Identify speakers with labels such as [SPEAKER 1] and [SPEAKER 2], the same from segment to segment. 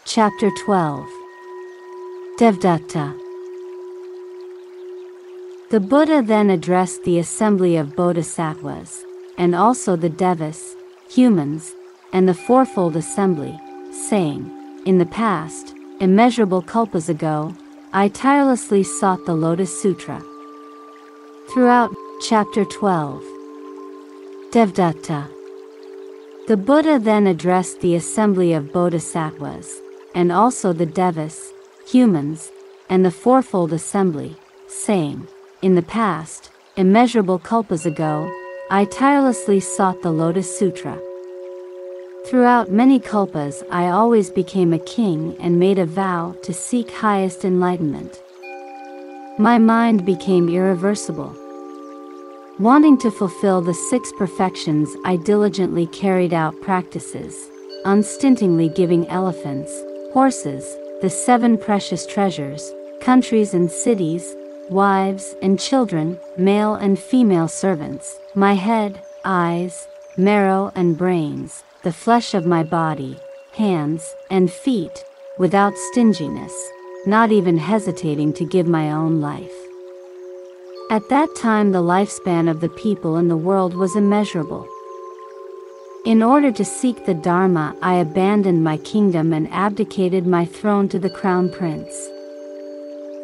[SPEAKER 1] Chapter 12. Devdatta. The Buddha then addressed the assembly of bodhisattvas, and also the devas, humans, and the fourfold assembly, saying, "In the past, immeasurable kalpas ago, I tirelessly sought the Lotus Sutra." Throughout Chapter 12. Devdatta. The Buddha then addressed the assembly of bodhisattvas, and also the devas, humans, and the fourfold assembly, saying, "In the past, immeasurable kalpas ago, I tirelessly sought the Lotus Sutra. Throughout many kalpas I always became a king and made a vow to seek highest enlightenment. My mind became irreversible. Wanting to fulfill the 6 perfections, I diligently carried out practices, unstintingly giving elephants, horses, the 7 precious treasures, countries and cities, wives and children, male and female servants, my head, eyes, marrow and brains, the flesh of my body, hands, and feet, without stinginess, not even hesitating to give my own life. At that time the lifespan of the people in the world was immeasurable. In order to seek the Dharma, I abandoned my kingdom and abdicated my throne to the crown prince.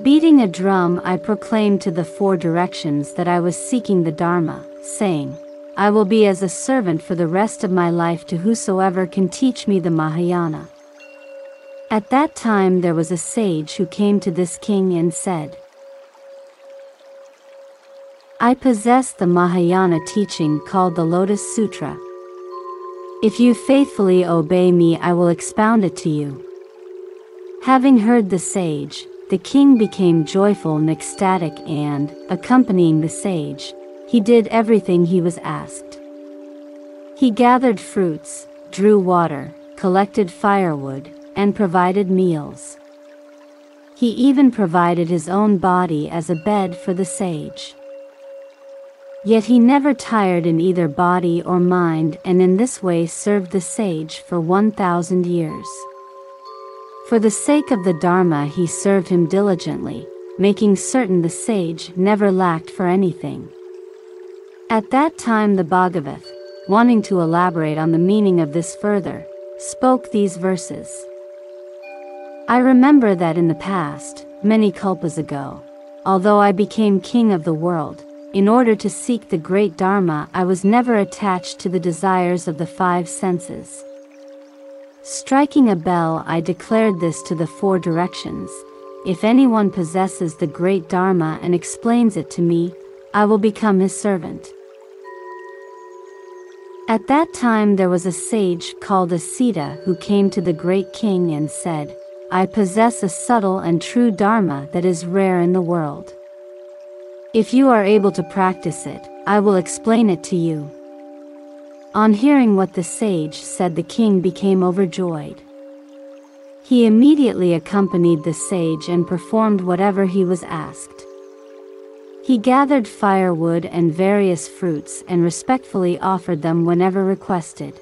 [SPEAKER 1] Beating a drum, I proclaimed to the 4 directions that I was seeking the Dharma, saying, "I will be as a servant for the rest of my life to whosoever can teach me the Mahayana." At that time there was a sage who came to this king and said, "I possess the Mahayana teaching called the Lotus Sutra. If you faithfully obey me, I will expound it to you." Having heard the sage, the king became joyful and ecstatic and, accompanying the sage, he did everything he was asked. He gathered fruits, drew water, collected firewood, and provided meals. He even provided his own body as a bed for the sage. Yet he never tired in either body or mind, and in this way served the sage for 1,000 years. For the sake of the Dharma he served him diligently, making certain the sage never lacked for anything. At that time the Bhagavat, wanting to elaborate on the meaning of this further, spoke these verses. "I remember that in the past, many kalpas ago, although I became king of the world, in order to seek the great Dharma, I was never attached to the desires of the 5 senses. Striking a bell, I declared this to the 4 directions: if anyone possesses the great Dharma and explains it to me, I will become his servant." At that time there was a sage called Asita who came to the great king and said, "I possess a subtle and true Dharma that is rare in the world. If you are able to practice it, I will explain it to you." On hearing what the sage said, the king became overjoyed. He immediately accompanied the sage and performed whatever he was asked. He gathered firewood and various fruits and respectfully offered them whenever requested.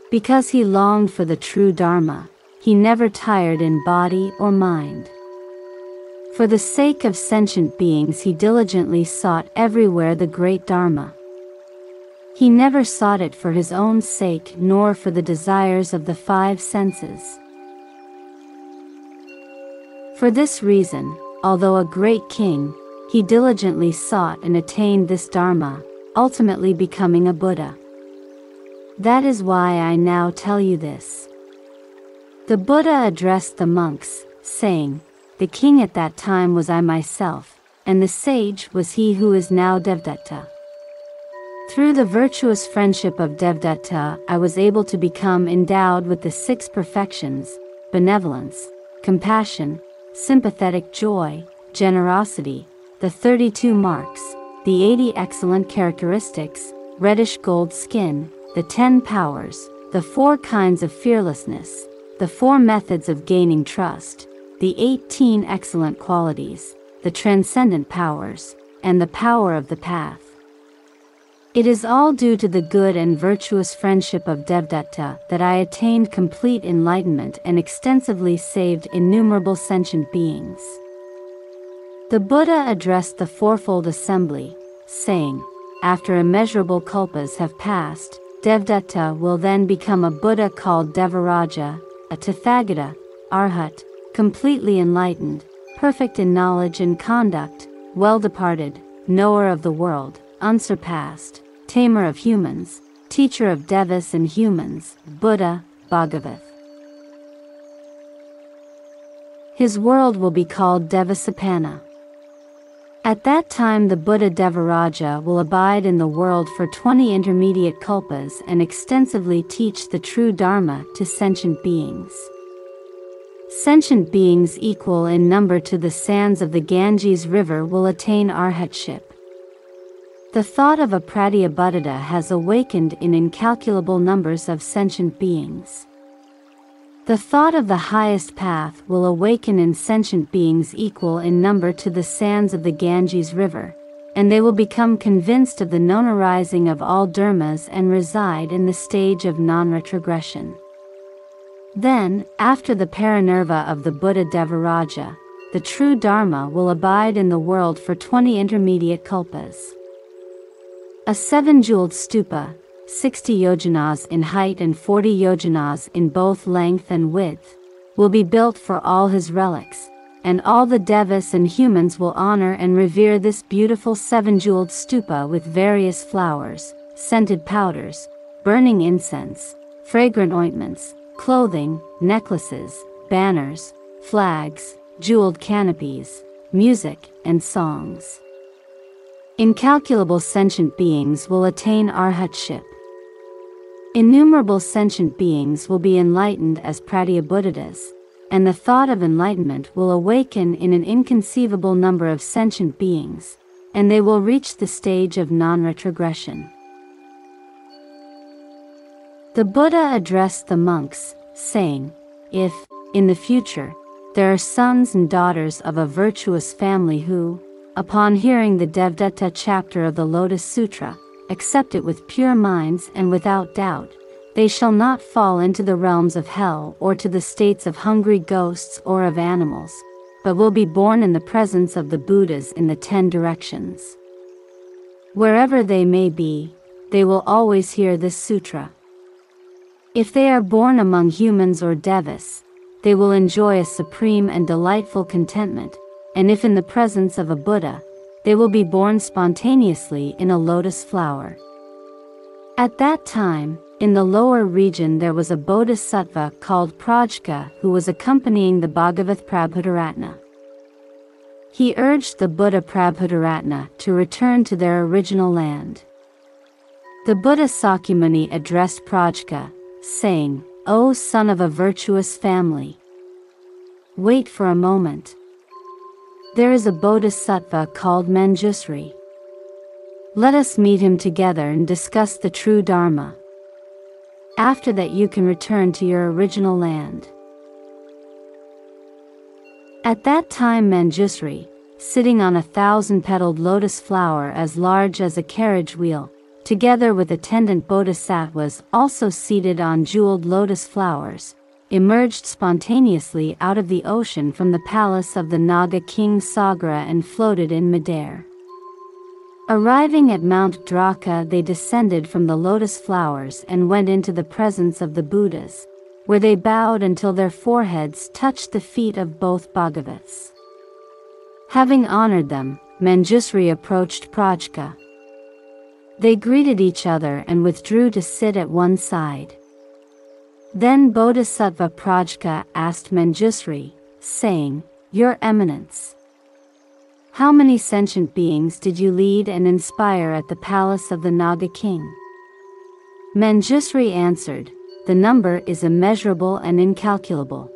[SPEAKER 1] Because he longed for the true Dharma, he never tired in body or mind. For the sake of sentient beings he diligently sought everywhere the great Dharma. He never sought it for his own sake nor for the desires of the 5 senses. For this reason, although a great king, he diligently sought and attained this Dharma, ultimately becoming a Buddha. That is why I now tell you this. The Buddha addressed the monks, saying, "The king at that time was I myself, and the sage was he who is now Devdatta. Through the virtuous friendship of Devdatta, I was able to become endowed with the 6 perfections: benevolence, compassion, sympathetic joy, generosity, the 32 marks, the 80 excellent characteristics, reddish gold skin, the 10 powers, the 4 kinds of fearlessness, the 4 methods of gaining trust, the 18 excellent qualities, the transcendent powers, and the power of the path." It is all due to the good and virtuous friendship of Devdatta that I attained complete enlightenment and extensively saved innumerable sentient beings. The Buddha addressed the fourfold assembly, saying, after immeasurable kalpas have passed, Devdatta will then become a Buddha called Devaraja, a Tathagata, Arhat, completely enlightened, perfect in knowledge and conduct, well-departed, knower of the world, unsurpassed, tamer of humans, teacher of devas and humans, Buddha, Bhagavath. His world will be called Devasapana. At that time the Buddha Devaraja will abide in the world for 20 intermediate kalpas and extensively teach the true Dharma to sentient beings. Sentient beings equal in number to the sands of the Ganges River will attain arhatship. The thought of a Pratyabuddhata has awakened in incalculable numbers of sentient beings. The thought of the highest path will awaken in sentient beings equal in number to the sands of the Ganges River, and they will become convinced of the known arising of all dharmas and reside in the stage of non-retrogression. Then, after the parinirva of the Buddha Devaraja, the true Dharma will abide in the world for 20 intermediate kalpas. A 7-jeweled stupa, 60 yojanas in height and 40 yojanas in both length and width, will be built for all his relics, and all the devas and humans will honor and revere this beautiful 7-jeweled stupa with various flowers, scented powders, burning incense, fragrant ointments, clothing, necklaces, banners, flags, jeweled canopies, music, and songs. Incalculable sentient beings will attain arhatship. Innumerable sentient beings will be enlightened as Pratyabuddhatas, and the thought of enlightenment will awaken in an inconceivable number of sentient beings, and they will reach the stage of non-retrogression. The Buddha addressed the monks, saying, if, in the future, there are sons and daughters of a virtuous family who, upon hearing the Devdatta chapter of the Lotus Sutra, accept it with pure minds and without doubt, they shall not fall into the realms of hell or to the states of hungry ghosts or of animals, but will be born in the presence of the Buddhas in the 10 directions. Wherever they may be, they will always hear this sutra. If they are born among humans or devas, they will enjoy a supreme and delightful contentment, and if in the presence of a Buddha, they will be born spontaneously in a lotus flower. At that time, in the lower region there was a bodhisattva called Prajka who was accompanying the Bhagavath Prabhudaratna. He urged the Buddha Prabhudaratna to return to their original land. The Buddha Sakyamuni addressed Prajka, saying, O son of a virtuous family! Wait for a moment. There is a bodhisattva called Manjusri. Let us meet him together and discuss the true Dharma. After that you can return to your original land. At that time Manjusri, sitting on a 1,000-petaled lotus flower as large as a carriage wheel, together with attendant bodhisattvas also seated on jeweled lotus flowers, emerged spontaneously out of the ocean from the palace of the Naga king Sagra and floated in midair. Arriving at Mount Draka they descended from the lotus flowers and went into the presence of the Buddhas, where they bowed until their foreheads touched the feet of both Bhagavats. Having honored them, Manjusri approached Prajka. They greeted each other and withdrew to sit at one side. Then Bodhisattva Prajka asked Manjusri, saying, Your Eminence, how many sentient beings did you lead and inspire at the palace of the Naga king? Manjusri answered, The number is immeasurable and incalculable.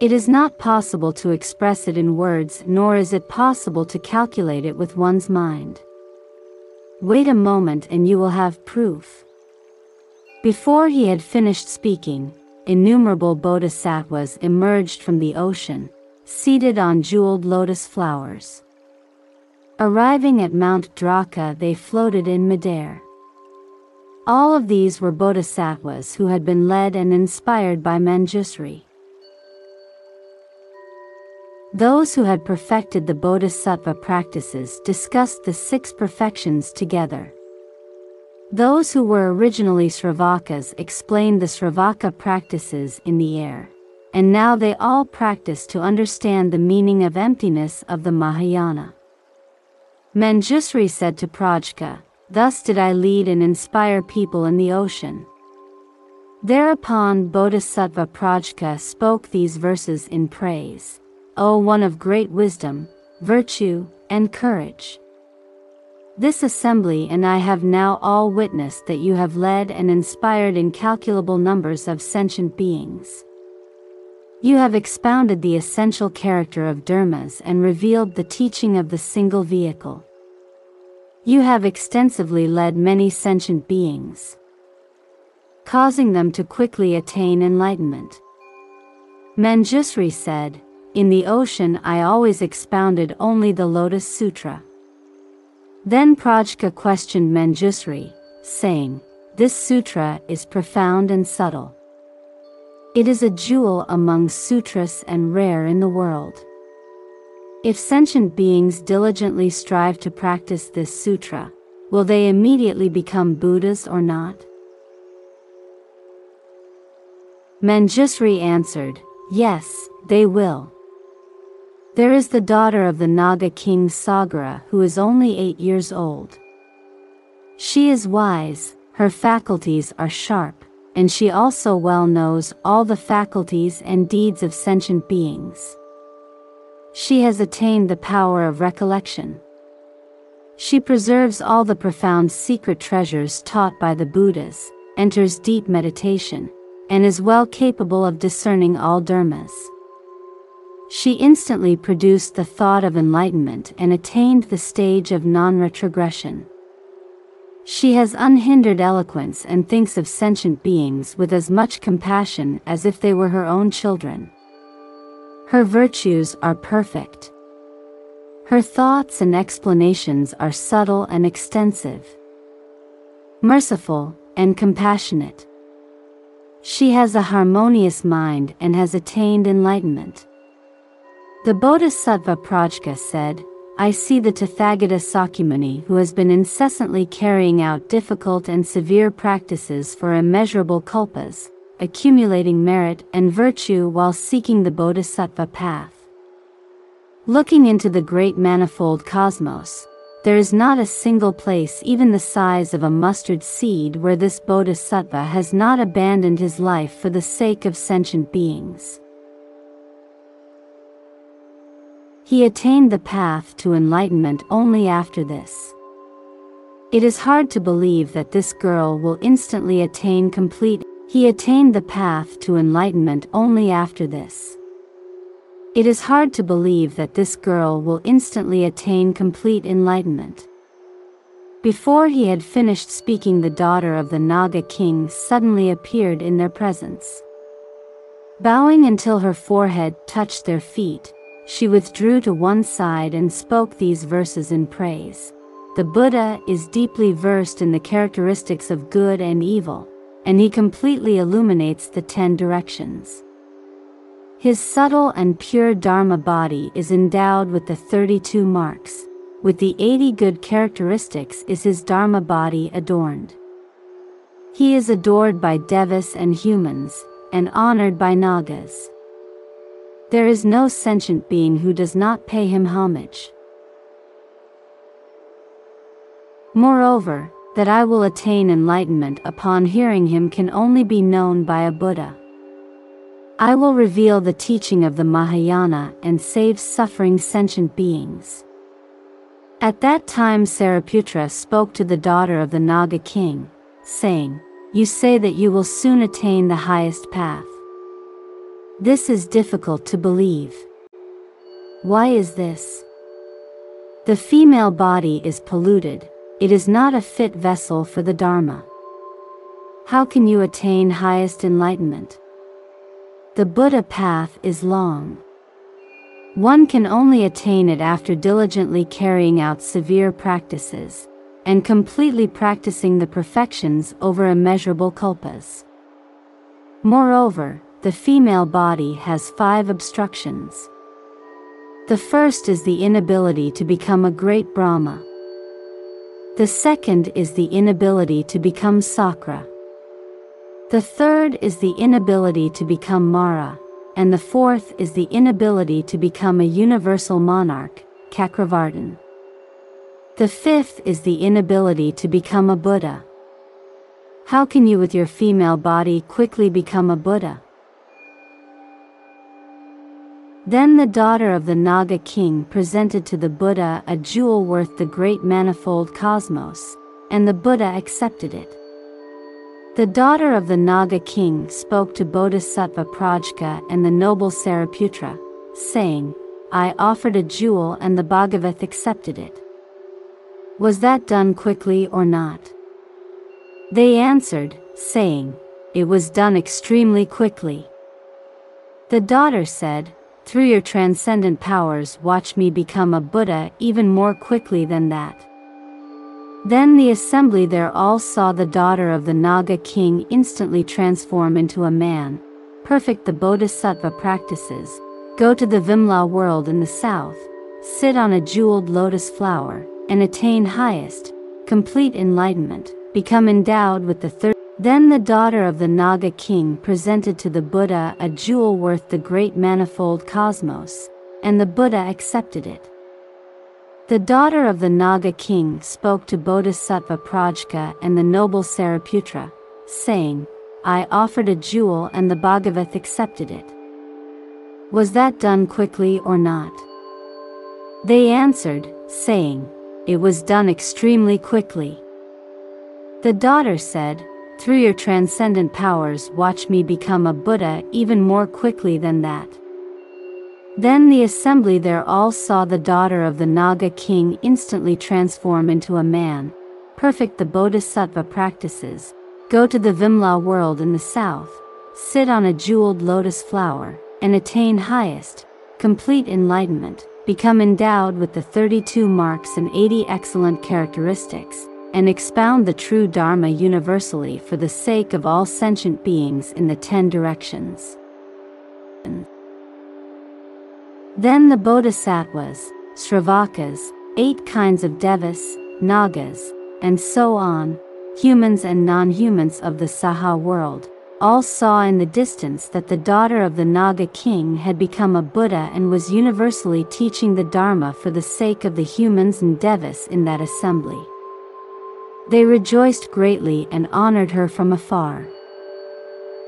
[SPEAKER 1] It is not possible to express it in words, nor is it possible to calculate it with one's mind. Wait a moment and you will have proof. Before he had finished speaking, innumerable bodhisattvas emerged from the ocean, seated on jeweled lotus flowers. Arriving at Mount Draka, they floated in midair. All of these were bodhisattvas who had been led and inspired by Manjusri. Those who had perfected the bodhisattva practices discussed the 6 perfections together. Those who were originally Sravakas explained the Sravaka practices in the air, and now they all practiced to understand the meaning of emptiness of the Mahayana. Manjusri said to Prajka, "Thus did I lead and inspire people in the ocean." Thereupon Bodhisattva Prajka spoke these verses in praise. "O one of great wisdom, virtue, and courage! This assembly and I have now all witnessed that you have led and inspired incalculable numbers of sentient beings. You have expounded the essential character of dharmas and revealed the teaching of the single vehicle. You have extensively led many sentient beings, causing them to quickly attain enlightenment." Manjusri said, "In the ocean I always expounded only the Lotus Sutra." Then Prajka questioned Manjusri, saying, "This sutra is profound and subtle. It is a jewel among sutras and rare in the world. If sentient beings diligently strive to practice this sutra, will they immediately become Buddhas or not?" Manjusri answered, "Yes, they will. There is the daughter of the Naga king Sagara who is only 8 years old. She is wise, her faculties are sharp, and she also well knows all the faculties and deeds of sentient beings. She has attained the power of recollection. She preserves all the profound secret treasures taught by the Buddhas, enters deep meditation, and is well capable of discerning all dharmas. She instantly produced the thought of enlightenment and attained the stage of non-retrogression. She has unhindered eloquence and thinks of sentient beings with as much compassion as if they were her own children. Her virtues are perfect. Her thoughts and explanations are subtle and extensive, merciful and compassionate. She has a harmonious mind and has attained enlightenment." The Bodhisattva Prajka said, "I see the Tathagata Sakyamuni who has been incessantly carrying out difficult and severe practices for immeasurable kalpas, accumulating merit and virtue while seeking the Bodhisattva path. Looking into the great manifold cosmos, there is not a single place even the size of a mustard seed where this Bodhisattva has not abandoned his life for the sake of sentient beings. He attained the path to enlightenment only after this. It is hard to believe that this girl will instantly attain complete. He attained the path to enlightenment only after this. It is hard to believe that this girl will instantly attain complete enlightenment." Before he had finished speaking, the daughter of the Naga king suddenly appeared in their presence. Bowing until her forehead touched their feet, she withdrew to one side and spoke these verses in praise. "The Buddha is deeply versed in the characteristics of good and evil, and he completely illuminates the 10 directions. His subtle and pure Dharma body is endowed with the 32 marks. With the 80 good characteristics is his Dharma body adorned. He is adored by devas and humans, and honored by nagas. There is no sentient being who does not pay him homage. Moreover, that I will attain enlightenment upon hearing him can only be known by a Buddha. I will reveal the teaching of the Mahayana and save suffering sentient beings." At that time Sariputra spoke to the daughter of the Naga king, saying, "You say that you will soon attain the highest path. This is difficult to believe. Why is this? The female body is polluted, it is not a fit vessel for the Dharma. How can you attain highest enlightenment? The Buddha path is long. One can only attain it after diligently carrying out severe practices, and completely practicing the perfections over immeasurable kalpas. Moreover, the female body has 5 obstructions. The first is the inability to become a great Brahma. The second is the inability to become Sakra. The third is the inability to become Mara, and the fourth is the inability to become a universal monarch, Chakravartin. The fifth is the inability to become a Buddha. How can you with your female body quickly become a Buddha? Then the daughter of the Naga king presented to the Buddha a jewel worth the great manifold cosmos, and the Buddha accepted it. The daughter of the Naga king spoke to Bodhisattva Prajka and the noble Sariputra, saying, I offered a jewel and the Bhagavat accepted it. Was that done quickly or not? They answered, saying, it was done extremely quickly. The daughter said, through your transcendent powers watch me become a Buddha even more quickly than that. Then the assembly there all saw the daughter of the Naga king instantly transform into a man, perfect the bodhisattva practices, go to the Vimla world in the south, sit on a jeweled lotus flower, and attain highest, complete enlightenment, become endowed with the third. Then the daughter of the Naga king presented to the Buddha a jewel worth the great manifold cosmos, and the Buddha accepted it. The daughter of the Naga king spoke to Bodhisattva Prajka and the noble Sariputra, saying, I offered a jewel and the Bhagavat accepted it. Was that done quickly or not? They answered, saying, it was done extremely quickly. The daughter said, through your transcendent powers watch me become a Buddha even more quickly than that. Then the assembly there all saw the daughter of the Naga king instantly transform into a man, perfect the bodhisattva practices, go to the Vimla world in the south, sit on a jeweled lotus flower, and attain highest, complete enlightenment, become endowed with the 32 marks and 80 excellent characteristics, and expound the true Dharma universally for the sake of all sentient beings in the 10 directions. Then the Bodhisattvas, Sravakas, 8 kinds of Devas, Nagas, and so on, humans and non-humans of the Saha world, all saw in the distance that the daughter of the Naga king had become a Buddha and was universally teaching the Dharma for the sake of the humans and Devas in that assembly. They rejoiced greatly and honored her from afar.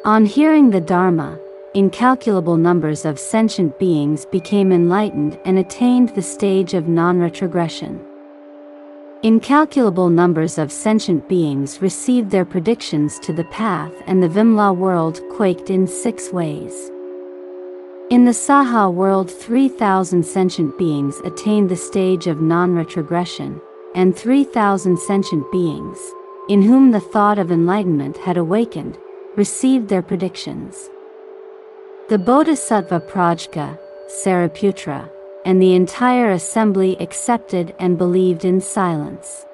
[SPEAKER 1] On hearing the Dharma, incalculable numbers of sentient beings became enlightened and attained the stage of non-retrogression. Incalculable numbers of sentient beings received their predictions to the path, and the Vimla world quaked in 6 ways. In the Saha world 3,000 sentient beings attained the stage of non-retrogression, and 3,000 sentient beings, in whom the thought of enlightenment had awakened, received their predictions. The Bodhisattva Prajka, Sariputra, and the entire assembly accepted and believed in silence.